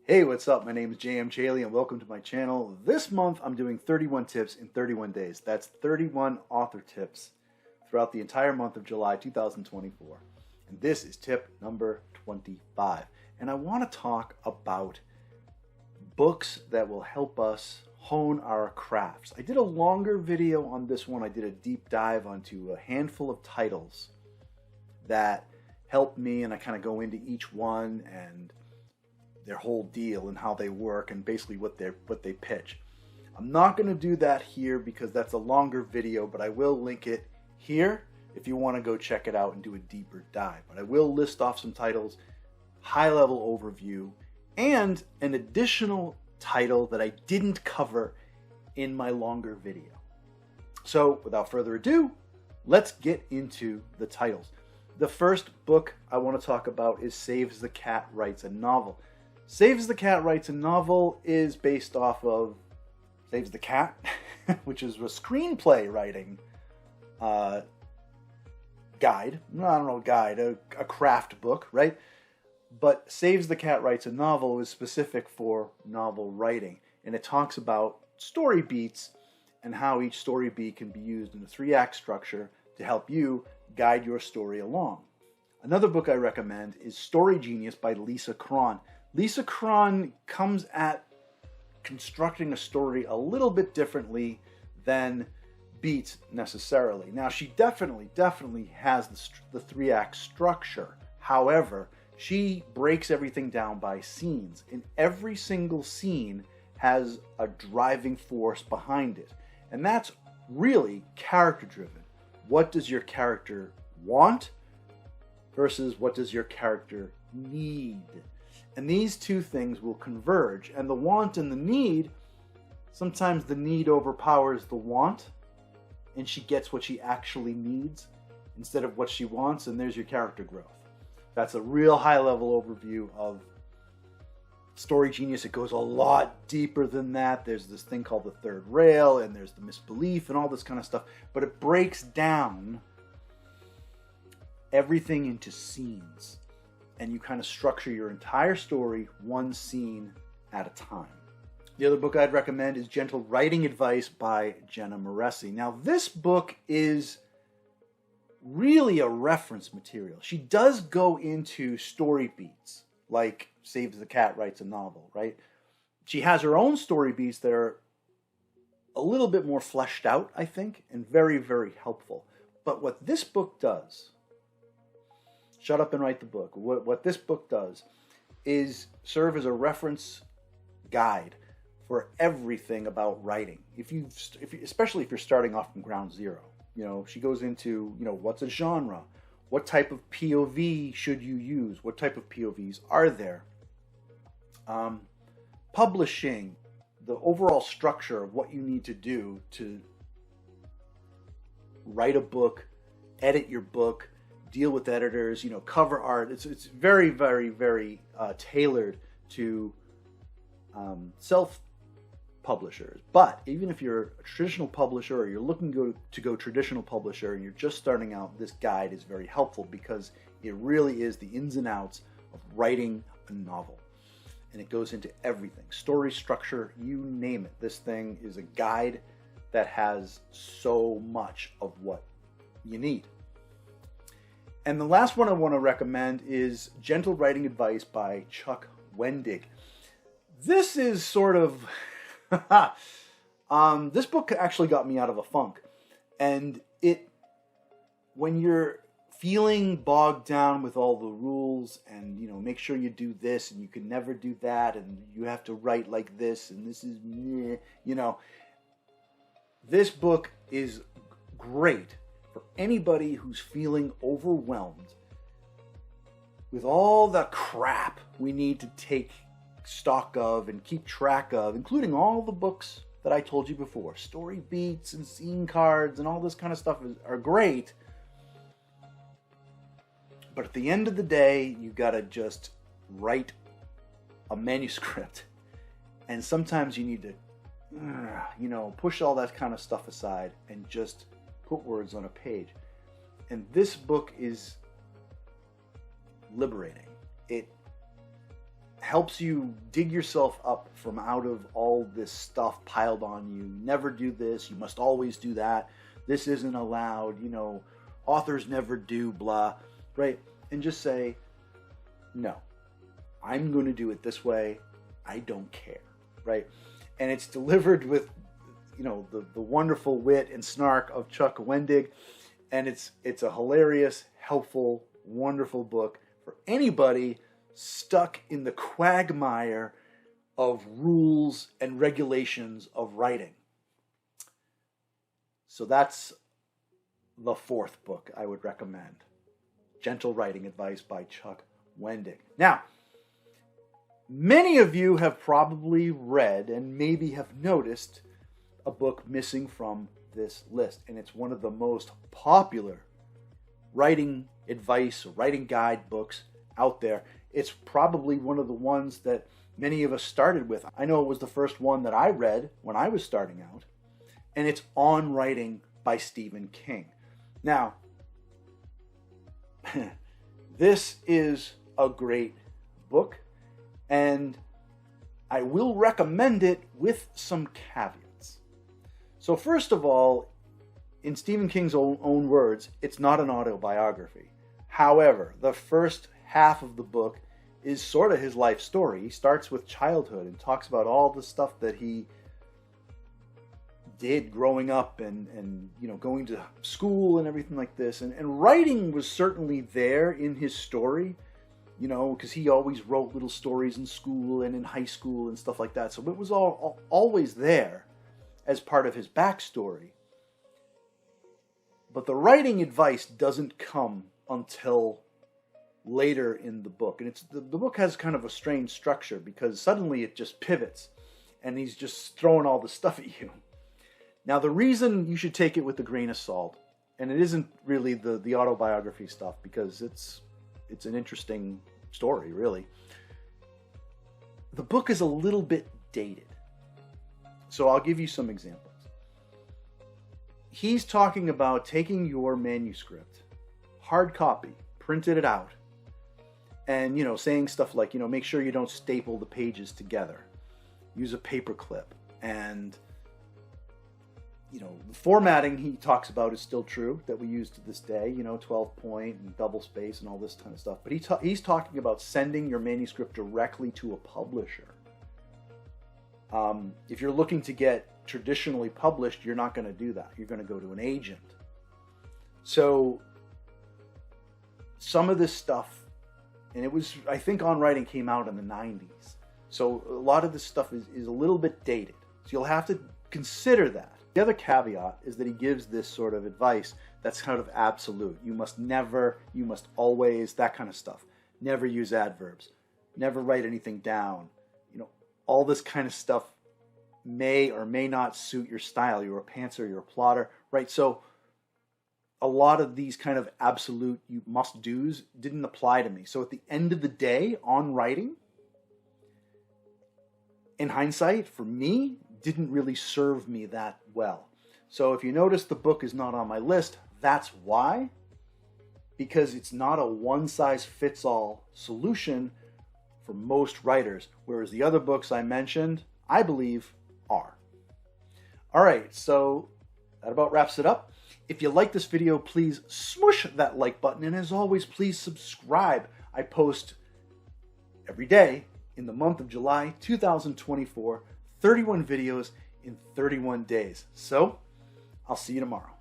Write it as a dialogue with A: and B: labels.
A: Hey, what's up? My name is JM Chaley and welcome to my channel. This month I'm doing 31 tips in 31 days. That's 31 author tips throughout the entire month of July 2024. And this is tip number 25. And I want to talk about books that will help us hone our crafts. I did a longer video on this one. I did a deep dive onto a handful of titles that helped me, and I kind of go into each one and their whole deal and how they work and basically what they pitch. I'm not going to do that here because that's a longer video, but I will link it here if you want to go check it out and do a deeper dive. But I will list off some titles, high-level overview, and an additional title that I didn't cover in my longer video. So without further ado, let's get into the titles. The first book I want to talk about is Saves the Cat Writes a Novel. Saves the Cat Writes a Novel is based off of Saves the Cat, which is a screenplay writing guide. I don't know, guide, a craft book, right? But Saves the Cat Writes a Novel is specific for novel writing, and it talks about story beats and how each story beat can be used in a 3-act structure to help you guide your story along. Another book I recommend is Story Genius by Lisa Cron. Lisa Cron comes at constructing a story a little bit differently than Beats necessarily. Now, she definitely has the 3-act structure. However, she breaks everything down by scenes, and every single scene has a driving force behind it. And that's really character-driven. What does your character want versus what does your character need? And these two things will converge. And the want and the need, sometimes the need overpowers the want, and she gets what she actually needs instead of what she wants, and there's your character growth. That's a real high-level overview of Story Genius. It goes a lot deeper than that. There's this thing called the third rail, and there's the misbelief and all this kind of stuff. But it breaks down everything into scenes, and you kind of structure your entire story one scene at a time. The other book I'd recommend is Gentle Writing Advice by Jenna Moreci. Now, this book is really a reference material. She does go into story beats, like Saves the Cat Writes a Novel, right? She has her own story beats that are a little bit more fleshed out, I think, and very, very helpful. But what this book does, Shut Up and Write the Book, what this book does is serve as a reference guide for everything about writing. Especially if you're starting off from ground zero. You know, she goes into, what's a genre? What type of POV should you use? What type of POVs are there? Publishing, the overall structure of what you need to do to write a book, edit your book, deal with editors, cover art. It's very, very, very tailored to self-publishers. But even if you're a traditional publisher or you're looking to go traditional publisher and you're just starting out, this guide is very helpful because it really is the ins and outs of writing a novel. And it goes into everything. Story structure, you name it. This thing is a guide that has so much of what you need. And the last one I want to recommend is Gentle Writing Advice by Chuck Wendig. This is sort of... this book actually got me out of a funk. And when you're feeling bogged down with all the rules and, make sure you do this and you can never do that and you have to write like this and this is, this book is great for anybody who's feeling overwhelmed with all the crap we need to take stock of and keep track of, including all the books that I told you before. Story beats and scene cards and all this kind of stuff are great. But at the end of the day, you gotta just write a manuscript. And sometimes you need to, push all that kind of stuff aside and just put words on a page. And this book is liberating. It helps you dig yourself up from out of all this stuff piled on you. Never do this, you must always do that. This isn't allowed, you know, authors never do blah, right? And just say, no, I'm going to do it this way. I don't care, right? And it's delivered with, you know, the wonderful wit and snark of Chuck Wendig. And it's a hilarious, helpful, wonderful book for anybody stuck in the quagmire of rules and regulations of writing. So that's the fourth book I would recommend. Gentle Writing Advice by Chuck Wendig. Now, many of you have probably read and maybe have noticed a book missing from this list, and it's one of the most popular writing advice, writing guide books out there. It's probably one of the ones that many of us started with. I know it was the first one that I read when I was starting out, and it's On Writing by Stephen King. Now, this is a great book, and I will recommend it with some caveats. So first of all, in Stephen King's own words, it's not an autobiography. However, the first half of the book is sort of his life story. He starts with childhood and talks about all the stuff that he did growing up and you know, going to school and everything like this. And writing was certainly there in his story, you know, because he always wrote little stories in school and in high school and stuff like that. So it was always there as part of his backstory. But the writing advice doesn't come until later in the book. And the book has kind of a strange structure because suddenly it just pivots and he's just throwing all the stuff at you. Now, the reason you should take it with a grain of salt, and it isn't really the autobiography stuff because it's an interesting story, really. The book is a little bit dated. So I'll give you some examples. He's talking about taking your manuscript, hard copy, printed it out, and, you know, saying stuff like, you know, make sure you don't staple the pages together. Use a paper clip. And, you know, the formatting he talks about is still true that we use to this day, you know, 12-point and double space and all this kind of stuff. But he's talking about sending your manuscript directly to a publisher. If you're looking to get traditionally published, you're not going to do that. You're going to go to an agent. So some of this stuff, and it was, I think On Writing came out in the 90s. So a lot of this stuff is a little bit dated. So you'll have to consider that. The other caveat is that he gives this sort of advice that's kind of absolute. You must never, you must always, that kind of stuff. Never use adverbs. Never write anything down. You know, all this kind of stuff may or may not suit your style. You're a pantser, you're a plotter, right? So a lot of these kind of absolute you must do's didn't apply to me. So at the end of the day, On Writing, in hindsight, for me, didn't really serve me that well. So if you notice the book is not on my list, that's why. Because it's not a one-size-fits-all solution for most writers, whereas the other books I mentioned, I believe, are. All right, so that about wraps it up. If you like this video, please smush that like button, and as always, please subscribe. I post every day in the month of July 2024, 31 videos in 31 days. So, I'll see you tomorrow.